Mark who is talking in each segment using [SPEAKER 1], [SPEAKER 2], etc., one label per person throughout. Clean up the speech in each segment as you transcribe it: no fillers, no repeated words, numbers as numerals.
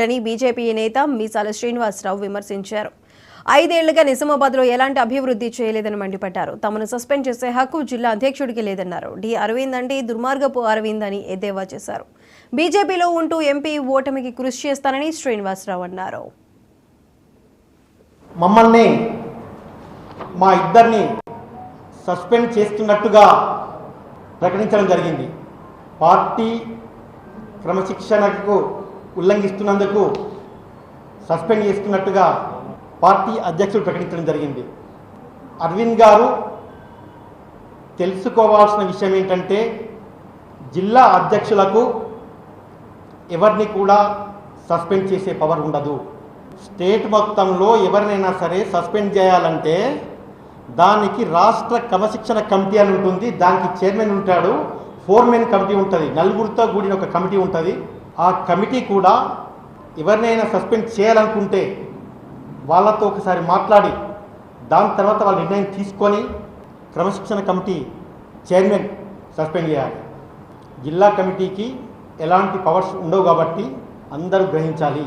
[SPEAKER 1] అని బీజేపీ నేత మీసాల శ్రీనివాసరావు విమర్శించారు. 5 ఏళ్లుగా నిజామాబాద్లో ఎలాంటి అభివృద్ధి చేయలేదని మండిపడ్డారు. తమను సస్పెండ్ చేసే హక్కు జిల్లా అధ్యక్షుడికి లేదన్నారు. డి అరవింద్ అంటే దుర్మార్గపు అరవింద్ అని ఎద్దేవా చేశారు. బీజేపీలో ఉంటూ ఎంపీ ఓటమికి కృషి చేస్తానని శ్రీనివాసరావు అన్నారు.
[SPEAKER 2] మమ్మల్ని మా ఇద్దరిని సస్పెండ్ చేస్తున్నట్టుగా ప్రకటించడం జరిగింది. పార్టీ క్రమశిక్షణకు ఉల్లంఘిస్తున్నందుకు సస్పెండ్ చేస్తున్నట్టుగా పార్టీ అధ్యక్షుడు ప్రకటించడం జరిగింది. అరవింద్ గారు తెలుసుకోవాల్సిన విషయం ఏంటంటే, జిల్లా అధ్యక్షులకు ఎవరిని కూడా సస్పెండ్ చేసే పవర్ ఉండదు. స్టేట్ మొత్తంలో ఎవరినైనా సరే సస్పెండ్ చేయాలంటే దానికి రాష్ట్ర క్రమశిక్షణ కమిటీ అని ఉంటుంది. దానికి చైర్మన్ ఉంటాడు, ఫోర్మెన్ కమిటీ ఉంటుంది, నలుగురితో కూడిన ఒక కమిటీ ఉంటుంది. ఆ కమిటీ కూడా ఎవరినైనా సస్పెండ్ చేయాలనుకుంటే వాళ్ళతో ఒకసారి మాట్లాడి దాని తర్వాత వాళ్ళ నిర్ణయం తీసుకొని క్రమశిక్షణ కమిటీ చైర్మన్ సస్పెండ్ చేయాలి. జిల్లా కమిటీకి ఎలాంటి పవర్స్ ఉండవు కాబట్టి అందరూ గ్రహించాలి.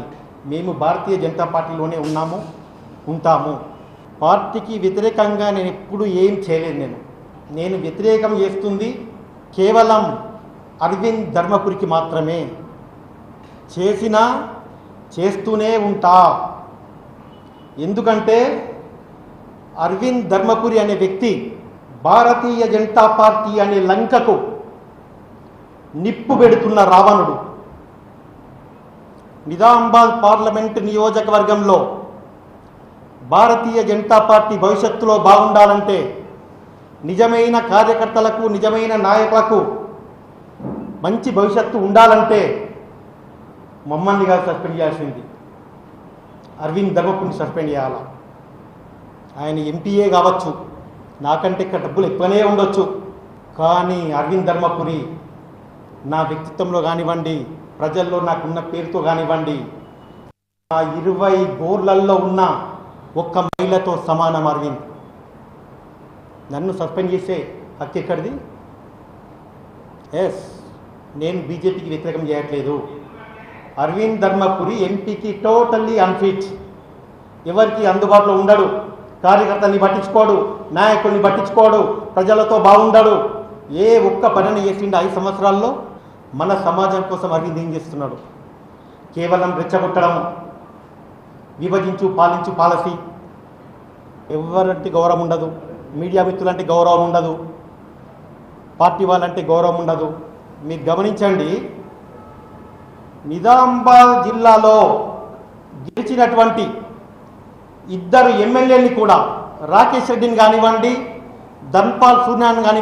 [SPEAKER 2] మేము భారతీయ జనతా పార్టీలోనే ఉంటాము. పార్టీకి వ్యతిరేకంగా నేను ఎప్పుడు ఏం చేయలేదు. నేను వ్యతిరేకం చేస్తుంది కేవలం అరవింద్ ధర్మపురికి మాత్రమే. చేస్తూనే ఉంటా. ఎందుకంటే అరవింద్ ధర్మపురి అనే వ్యక్తి భారతీయ జనతా పార్టీ అనే లంకకు నిప్పు పెడుతున్న రావణుడు. నిజామాబాద్ పార్లమెంట్ నియోజకవర్గంలో భారతీయ జనతా పార్టీ భవిష్యత్తులో బాగుండాలంటే నిజమైన కార్యకర్తలకు, నిజమైన నాయకులకు మంచి భవిష్యత్తు ఉండాలంటే మమ్మల్ని గారు సస్పెండ్ చేయాల్సింది. అరవింద్ ధర్మపురిని సస్పెండ్ చేయాలా. ఆయన ఎంపీఏ కావచ్చు, నాకంటే ఇక్కడ డబ్బులు ఎక్కువనే ఉండొచ్చు, కానీ అరవింద్ ధర్మపురి నా వ్యక్తిత్వంలో కానివ్వండి, ప్రజల్లో నాకున్న పేరుతో కానివ్వండి, ఆ 20 గోర్లల్లో ఉన్న ఒక్క మహిళతో సమానం అరవింద్. నన్ను సస్పెండ్ చేసే హక్కు ఎక్కడిది? ఎస్, నేను బీజేపీకి వ్యతిరేకం చేయట్లేదు. అరవింద్ ధర్మపురి ఎంపీకి టోటల్లీ అన్ఫిట్. ఎవరికి అందుబాటులో ఉండడు, కార్యకర్తల్ని పట్టించుకోడు, నాయకుల్ని పట్టించుకోడు, ప్రజలతో బాగుండడు. ఏ ఒక్క పనిని చేసిండు 5 సంవత్సరాల్లో? మన సమాజం కోసం అరవింద్ ఏం చేస్తున్నాడు? కేవలం రెచ్చగొట్టడం, విభజించు పాలించు పాలసీ. ఎవరంటే గౌరవం ఉండదు, మీడియా మిత్రులంటే గౌరవం ఉండదు, పార్టీ వాళ్ళంటే గౌరవం ఉండదు. మీరు గమనించండి, నిజామాబాద్ జిల్లాలో గెలిచినటువంటి 2 ఎమ్మెల్యేని కూడా, రాకేష్ రెడ్డిని కానివ్వండి, ధన్పాల్ సూర్యాన్ని కానివ్వండి,